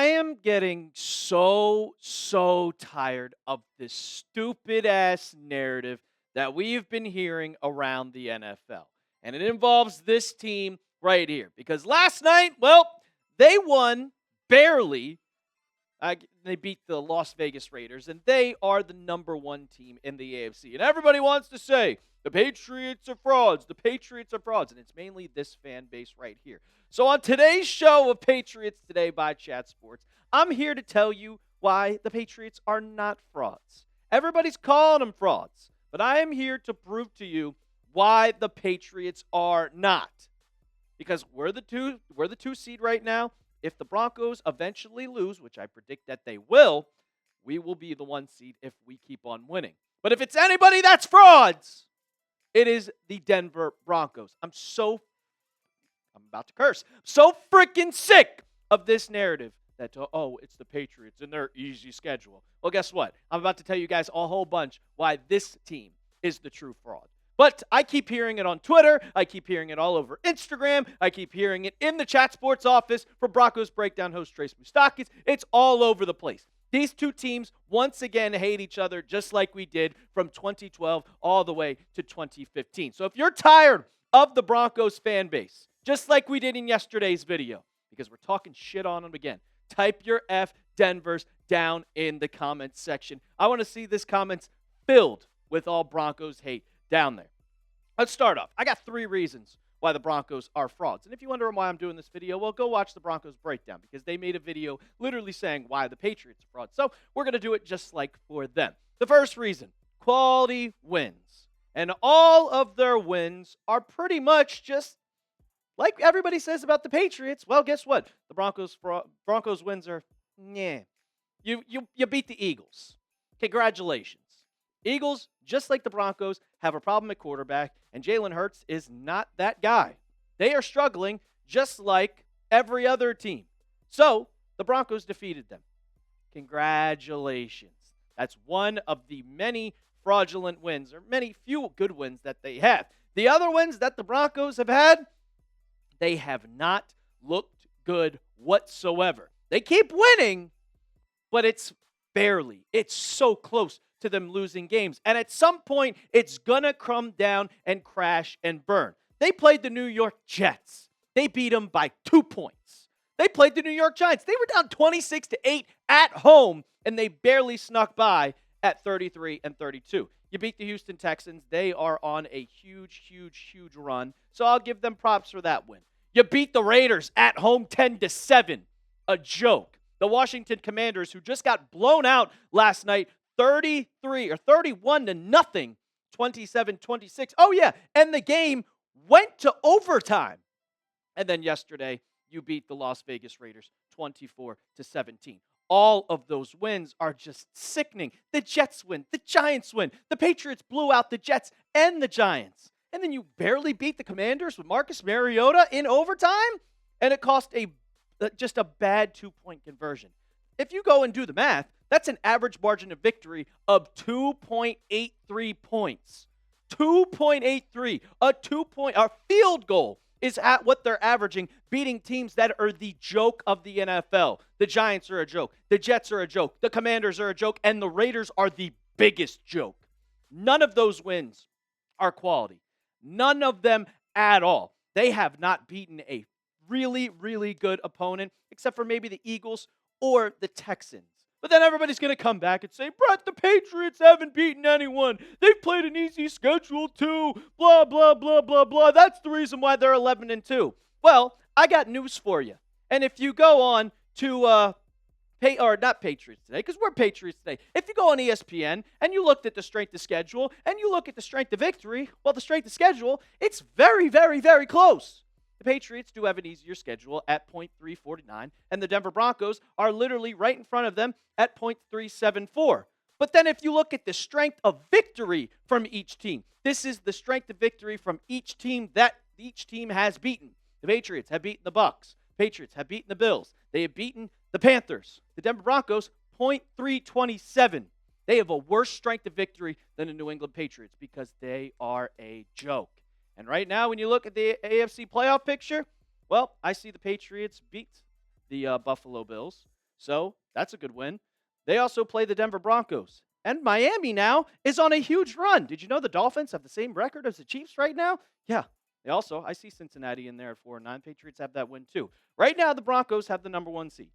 I am getting so tired of this stupid ass narrative that we've been hearing around the NFL. And it involves this team right here. Because last night, well, they won barely. They beat the Las Vegas Raiders, and they are the number one team in the AFC. And everybody wants to say, the Patriots are frauds. The Patriots are frauds. And it's mainly this fan base right here. So on today's show of Patriots Today by Chat Sports, I'm here to tell you why the Patriots are not frauds. Everybody's calling them frauds, but I am here to prove to you why the Patriots are not. Because we're the two seed right now. If the Broncos eventually lose, which I predict that they will, we will be the one seed if we keep on winning. But if it's anybody that's frauds, it is the Denver Broncos. I'm about to curse. So freaking sick of this narrative that, it's the Patriots and their easy schedule. Well, guess what? I'm about to tell you guys a whole bunch why this team is the true fraud. But I keep hearing it on Twitter. I keep hearing it all over Instagram. I keep hearing it in the Chat Sports office for Broncos Breakdown host Trace Moustakis. It's all over the place. These two teams once again hate each other just like we did from 2012 all the way to 2015. So if you're tired of the Broncos fan base, just like we did in yesterday's video, because we're talking shit on them again, type your F Denvers down in the comments section. I want to see this comments filled with all Broncos hate down there. Let's start off. I got 3 reasons why the Broncos are frauds. And if you're wondering why I'm doing this video, well, go watch the Broncos Breakdown because they made a video literally saying why the Patriots are frauds. So we're going to do it just like for them. The first reason, quality wins. And all of their wins are pretty much just like everybody says about the Patriots. Well, guess what? The Broncos wins are, You beat the Eagles. Congratulations. Eagles, just like the Broncos, have a problem at quarterback, and Jalen Hurts is not that guy. They are struggling just like every other team. So, the Broncos defeated them. Congratulations. That's one of the many fraudulent wins, or few good wins that they have. The other wins that the Broncos have had, they have not looked good whatsoever. They keep winning, but it's barely. It's so close to them losing games. And at some point, it's going to come down and crash and burn. They played the New York Jets. They beat them by 2 points. They played the New York Giants. They were down 26-8 at home, and they barely snuck by at 33-32. You beat the Houston Texans. They are on a huge run. So I'll give them props for that win. You beat the Raiders at home 10-7. A joke. The Washington Commanders, who just got blown out last night, 31-0, 27-26. Oh, yeah, and the game went to overtime. And then yesterday, you beat the Las Vegas Raiders 24-17. All of those wins are just sickening. The Jets win. The Giants win. The Patriots blew out the Jets and the Giants. And then you barely beat the Commanders with Marcus Mariota in overtime? And it cost just a bad 2-point conversion. If you go and do the math, that's an average margin of victory of 2.83 points. 2.83. A field goal is at what they're averaging, beating teams that are the joke of the NFL. The Giants are a joke. The Jets are a joke. The Commanders are a joke. And the Raiders are the biggest joke. None of those wins are quality. None of them at all. They have not beaten a really good opponent, except for maybe the Eagles or the Texans. But then everybody's going to come back and say, Brett, the Patriots haven't beaten anyone. They've played an easy schedule too. Blah, blah, blah, blah, blah. That's the reason why they're 11-2. Well, I got news for you. And if you go on to, not Patriots Today, because we're Patriots Today. If you go on ESPN and you looked at the strength of schedule and you look at the strength of victory, well, the strength of schedule, it's very close. The Patriots do have an easier schedule at .349, and the Denver Broncos are literally right in front of them at .374. But then if you look at the strength of victory from each team, this is the strength of victory from each team that each team has beaten. The Patriots have beaten the Bucs. Patriots have beaten the Bills. They have beaten the Panthers. The Denver Broncos, .327. They have a worse strength of victory than the New England Patriots because they are a joke. And right now, when you look at the AFC playoff picture, well, I see the Patriots beat the Buffalo Bills. So that's a good win. They also play the Denver Broncos. And Miami now is on a huge run. Did you know the Dolphins have the same record as the Chiefs right now? Yeah. They also, I see Cincinnati in there at 4-9. Patriots have that win too. Right now, the Broncos have the number one seed.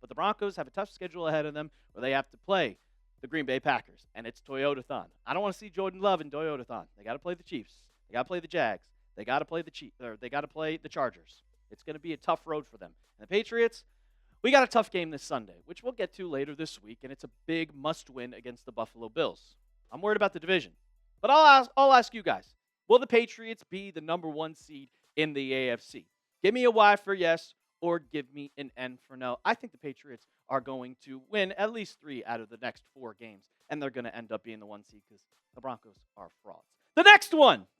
But the Broncos have a tough schedule ahead of them where they have to play the Green Bay Packers, and it's Toyota-thon. I don't want to see Jordan Love in Toyota-thon. They got to play the Chiefs. They got to play the Jags. They got to play they got to play the Chargers. It's going to be a tough road for them. And the Patriots, we got a tough game this Sunday, which we'll get to later this week, and it's a big must-win against the Buffalo Bills. I'm worried about the division, but I'll ask you guys: will the Patriots be the number one seed in the AFC? Give me a Y for yes, or give me an N for no. I think the Patriots are going to win at least 3 out of the next 4 games, and they're going to end up being the one seed because the Broncos are frauds. The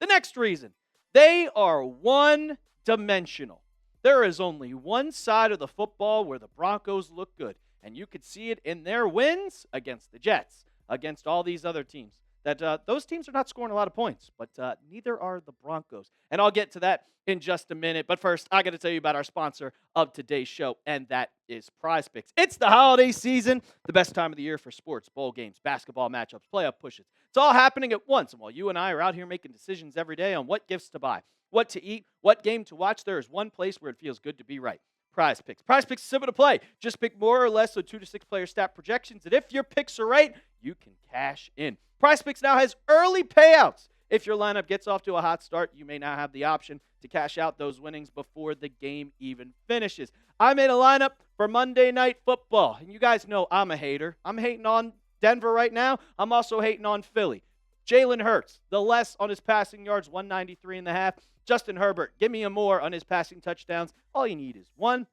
next reason, they are one-dimensional. There is only one side of the football where the Broncos look good, and you could see it in their wins against the Jets, against all these other teams. That those teams are not scoring a lot of points, but neither are the Broncos. And I'll get to that in just a minute. But first, I got to tell you about our sponsor of today's show, and that is Prize Picks. It's the holiday season, the best time of the year for sports, bowl games, basketball matchups, playoff pushes. It's all happening at once. And while you and I are out here making decisions every day on what gifts to buy, what to eat, what game to watch, there is one place where it feels good to be right. Prize Picks. Prize Picks is simple to play. Just pick more or less of 2 to 6 player stat projections, and if your picks are right, you can cash in. Prize Picks now has early payouts. If your lineup gets off to a hot start, you may now have the option to cash out those winnings before the game even finishes. I made a lineup for Monday Night Football, and you guys know I'm a hater. I'm hating on Denver right now. I'm also hating on Philly. Jalen Hurts, the less on his passing yards, 193.5. Justin Herbert, give me a more on his passing touchdowns. All you need is one.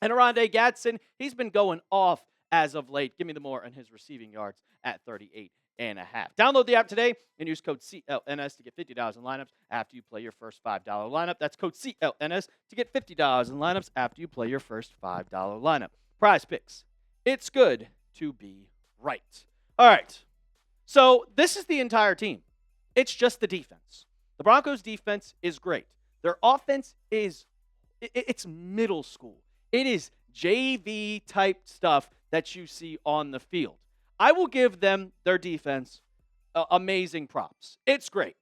And Oronde Gadsden, he's been going off as of late. Give me the more on his receiving yards at 38.5. Download the app today and use code CLNS to get $50 in lineups after you play your first $5 lineup. That's code CLNS to get $50 in lineups after you play your first $5 lineup. Prize Picks. It's good to be right. All right. So this is the entire team. It's just the defense. The Broncos' defense is great. Their offense it's middle school. It is JV-type stuff that you see on the field. I will give them, their defense, amazing props. It's great.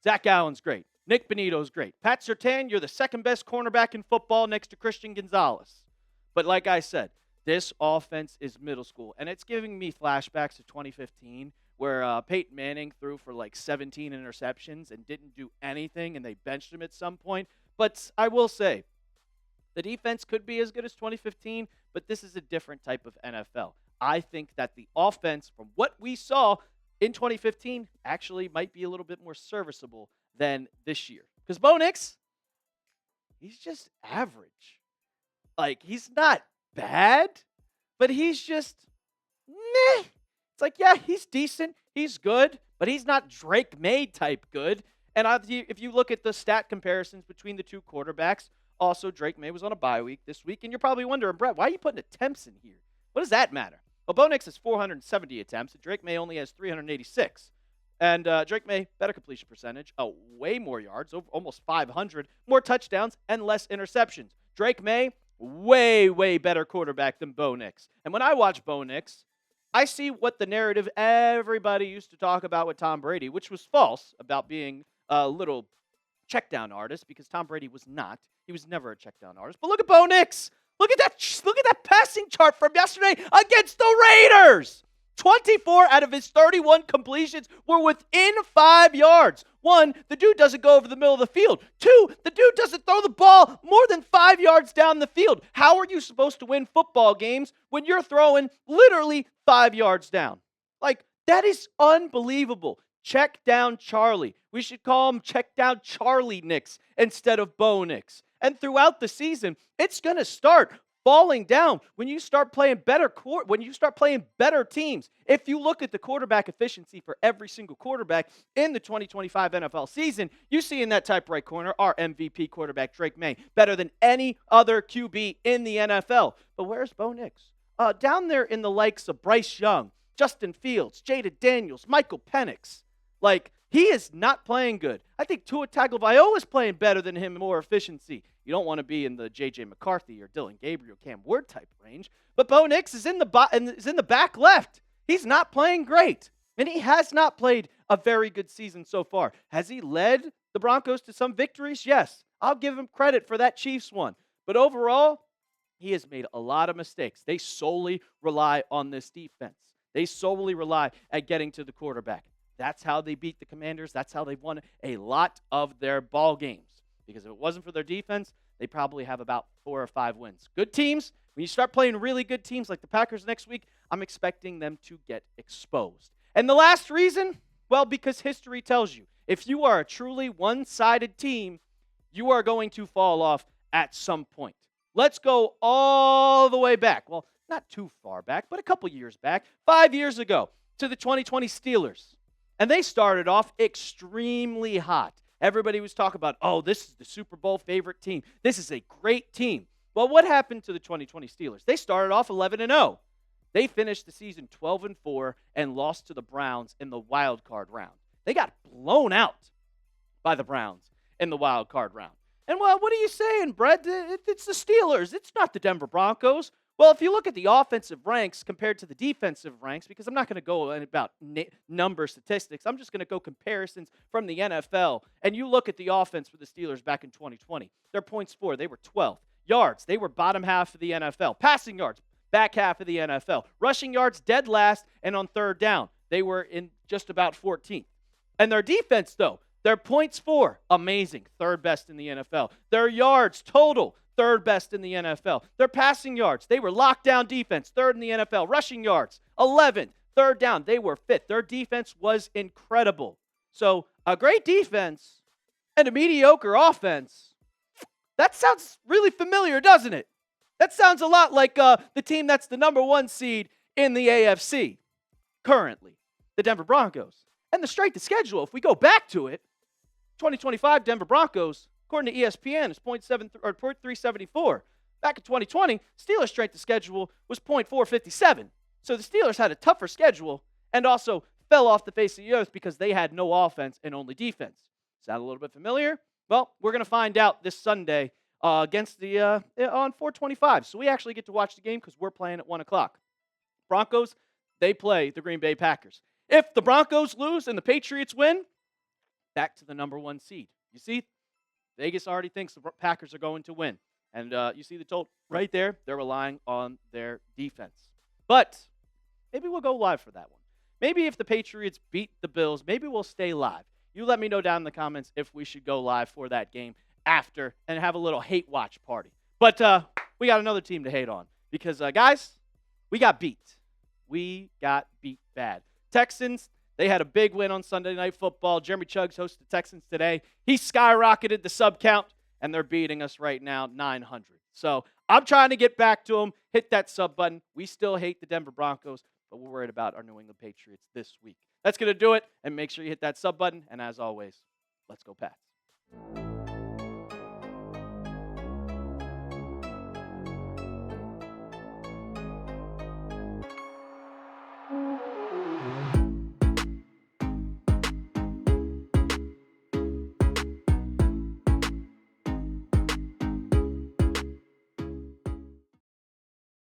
Zach Allen's great. Nick Bonitto's great. Pat Surtain, you're the second best cornerback in football next to Christian Gonzalez. But like I said, this offense is middle school, and it's giving me flashbacks to 2015 where Peyton Manning threw for like 17 interceptions and didn't do anything, and they benched him at some point. But I will say, the defense could be as good as 2015, but this is a different type of NFL. I think that the offense, from what we saw in 2015, actually might be a little bit more serviceable than this year. Because Bo Nix, he's just average. Like, he's not bad, but he's just meh. It's like, yeah, he's decent, he's good, but he's not Drake May type good. And if you look at the stat comparisons between the two quarterbacks, also Drake May was on a bye week this week, and you're probably wondering, Brett, why are you putting attempts in here? What does that matter? Well, Bo Nix has 470 attempts, and Drake May only has 386. And Drake May, better completion percentage, way more yards, almost 500, more touchdowns, and less interceptions. Drake May, way, way better quarterback than Bo Nix. And when I watch Bo Nix, I see what the narrative everybody used to talk about with Tom Brady, which was false, about being a little check-down artist, because Tom Brady was not. He was never a check-down artist. But look at Bo Nix. Look at that passing chart from yesterday against the Raiders. 24 out of his 31 completions were within 5 yards. 1, the dude doesn't go over the middle of the field. 2, the dude doesn't throw the ball more than 5 yards down the field. How are you supposed to win football games when you're throwing literally 5 yards down? Like, that is unbelievable. Check down Charlie. We should call him check down Charlie Nix instead of Bo Nix. And throughout the season, it's going to start falling down when you start playing better teams. If you look at the quarterback efficiency for every single quarterback in the 2025 NFL season, you see in that type right corner our MVP quarterback Drake May, better than any other QB in the NFL. But where's Bo Nix? Down there in the likes of Bryce Young, Justin Fields, Jada Daniels, Michael Penix. Like, he is not playing good. I think Tua Tagovailoa is playing better than him, more efficiency. You don't want to be in the J.J. McCarthy or Dylan Gabriel, Cam Ward type range. But Bo Nix is in the back left. He's not playing great, and he has not played a very good season so far. Has he led the Broncos to some victories? Yes. I'll give him credit for that Chiefs one. But overall, he has made a lot of mistakes. They solely rely on this defense. They solely rely at getting to the quarterback. That's how they beat the Commanders. That's how they've won a lot of their ball games. Because if it wasn't for their defense, they probably have about 4 or 5 wins. Good teams, when you start playing really good teams like the Packers next week, I'm expecting them to get exposed. And the last reason, well, because history tells you, if you are a truly one-sided team, you are going to fall off at some point. Let's go all the way back. Well, not too far back, but a couple years back, 5 years ago, to the 2020 Steelers. And they started off extremely hot. Everybody was talking about, oh, this is the Super Bowl favorite team. This is a great team. Well, what happened to the 2020 Steelers? They started off 11-0. They finished the season 12-4 and lost to the Browns in the wild card round. They got blown out by the Browns in the wild card round. And, well, what are you saying, Brett? It's the Steelers. It's not the Denver Broncos. Well, if you look at the offensive ranks compared to the defensive ranks, because I'm not going to go about number statistics, I'm just going to go comparisons from the NFL. And you look at the offense for the Steelers back in 2020. Their points for, they were 12th. Yards, they were bottom half of the NFL. Passing yards, back half of the NFL. Rushing yards, dead last. And on third down, they were in just about 14th. And their defense, though, their points for, amazing, third best in the NFL. Their yards total, third best in the NFL. Their passing yards, they were lockdown defense, third in the NFL. Rushing yards, 11th. Third down, they were fifth. Their defense was incredible. So a great defense and a mediocre offense, that sounds really familiar, doesn't it? That sounds a lot like the team that's the number 1 seed in the AFC currently, the Denver Broncos. And the strength of schedule, if we go back to it, 2025 Denver Broncos, according to ESPN, is .374. Back in 2020, Steelers' strength of schedule was .457. So the Steelers had a tougher schedule and also fell off the face of the earth because they had no offense and only defense. Sound a little bit familiar? Well, we're going to find out this Sunday against the on 425. So we actually get to watch the game because we're playing at 1 o'clock. Broncos, they play the Green Bay Packers. If the Broncos lose and the Patriots win, back to the number 1 seed. You see, Vegas already thinks the Packers are going to win. And you see the total right there. They're relying on their defense. But maybe we'll go live for that one. Maybe if the Patriots beat the Bills, maybe we'll stay live. You let me know down in the comments if we should go live for that game after and have a little hate watch party. But we got another team to hate on because, guys, we got beat. We got beat bad. Texans, they had a big win on Sunday Night Football. Jeremy Chuggs hosted the Texans today. He skyrocketed the sub count, and they're beating us right now 900. So I'm trying to get back to them. Hit that sub button. We still hate the Denver Broncos, but we're worried about our New England Patriots this week. That's going to do it, and make sure you hit that sub button. And as always, let's go Pats.